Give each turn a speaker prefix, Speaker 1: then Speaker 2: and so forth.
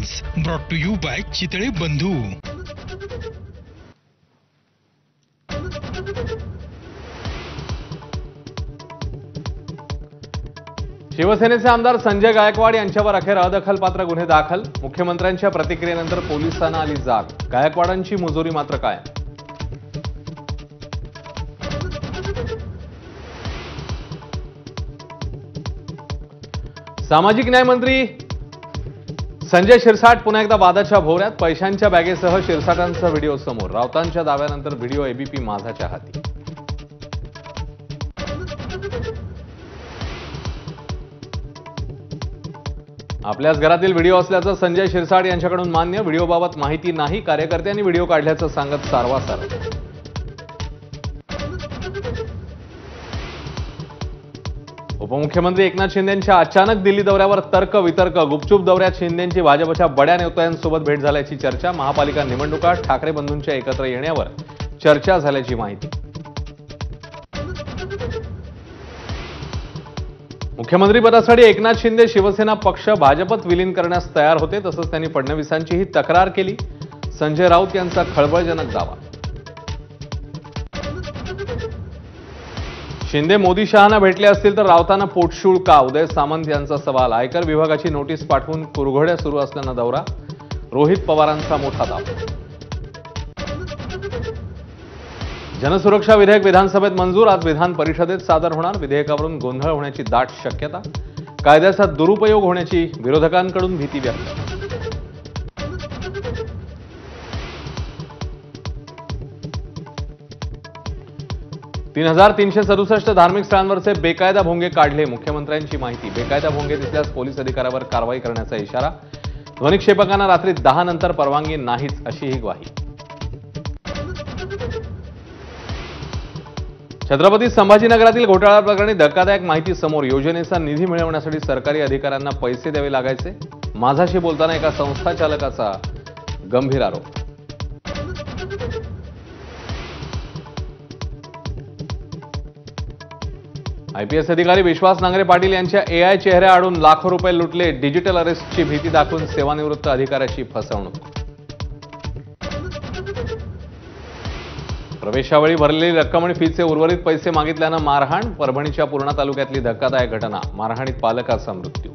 Speaker 1: Headlines brought to you by Chitale Bandhu.
Speaker 2: शिवसेनेचे आमदार संजय गायकवाड यांच्यावर अखेर अदखलपात्र गुन्हे दाखल। मुख्यमंत्र्यांच्या प्रतिक्रियेनंतर पोलिसांना आली जाग। गायकवाडांची मुजोरी मात्र काय? सामाजिक न्याय मंत्री संजय शिरसाट पुन्हा एकदा वादाच्या भोवऱ्यात। पैशांच्या बॅगेसह शिरसाटांचा व्हिडिओ समोर। राऊतांच्या दाव्यानंतर व्हिडिओ एबीपी माझाच्या हाती। आपल्याच घरातील व्हिडिओ असल्याचं संजय शिरसाट यांच्याकडून मान्य। व्हिडिओबाबत माहिती नाही, कार्यकर्त्यांनी व्हिडिओ काढल्याचं सांगत सारवासार। उपमुख्यमंत्री एकनाथ शिंदेंच्या अचानक दिल्ली दौऱ्यावर तर्क वितर्क। गुपचूप दौऱ्यात शिंदेंची भाजपच्या बड्या नेत्यांसोबत भेट झाल्याची चर्चा। महापालिका निवडणुका ठाकरे बंधूंच्या एकत्र येण्यावर चर्चा झाल्याची माहिती। मुख्यमंत्रीपदासाठी एकनाथ शिंदे शिवसेना पक्ष भाजपत विलीन करण्यास तयार होते, तसंच त्यांनी फडणवीसांचीही तक्रार केली। संजय राऊत यांचा खळबळजनक दावा। शिंदे मोदी शहांना भेटले असतील तर राऊतांना पोटशूळ का? उदय सामंत यांचा सवाल। आयकर विभागाची नोटीस पाठवून कुरघोड्या सुरू असल्यानं दौरा। रोहित पवारांचा मोठा दावा। जनसुरक्षा विधेयक विधानसभेत मंजूर। आज विधान परिषदेत सादर होणार। विधेयकावरून गोंधळ होण्याची दाट शक्यता। कायद्याचा दुरुपयोग होण्याची विरोधकांकडून भीती व्यक्त। 3367 धार्मिक स्थळांवरचे बेकायदा भोंगे काढले। मुख्यमंत्र्यांची माहिती। बेकायदा भोंगे दिसल्यास पोलीस अधिकाऱ्यावर कारवाई करण्याचा इशारा। ध्वनिक्षेपकांना रात्री 10 नंतर परवानगी नाहीच, अशीही ग्वाही। छत्रपती संभाजीनगरातील घोटाळा प्रकरणी धक्कादायक माहिती समोर। योजनेचा निधी मिळवण्यासाठी सरकारी अधिकाऱ्यांना पैसे द्यावे लागायचे। माझाशी बोलताना एका संस्थाचालकाचा गंभीर आरोप। आयपीएस अधिकारी विश्वास नांगरे पाटील यांच्या एआय चेहऱ्या आडून लाखो रुपये लुटले। डिजिटल अरेस्टची भीती दाखवून सेवानिवृत्त अधिकाऱ्याची फसवणूक। प्रवेशावेळी भरलेली रक्कम आणि फीचे उर्वरित पैसे मागितल्यानं मारहाण। परभणीच्या पूर्णा तालुक्यातली धक्कादायक घटना। मारहाणीत पालकाचा मृत्यू।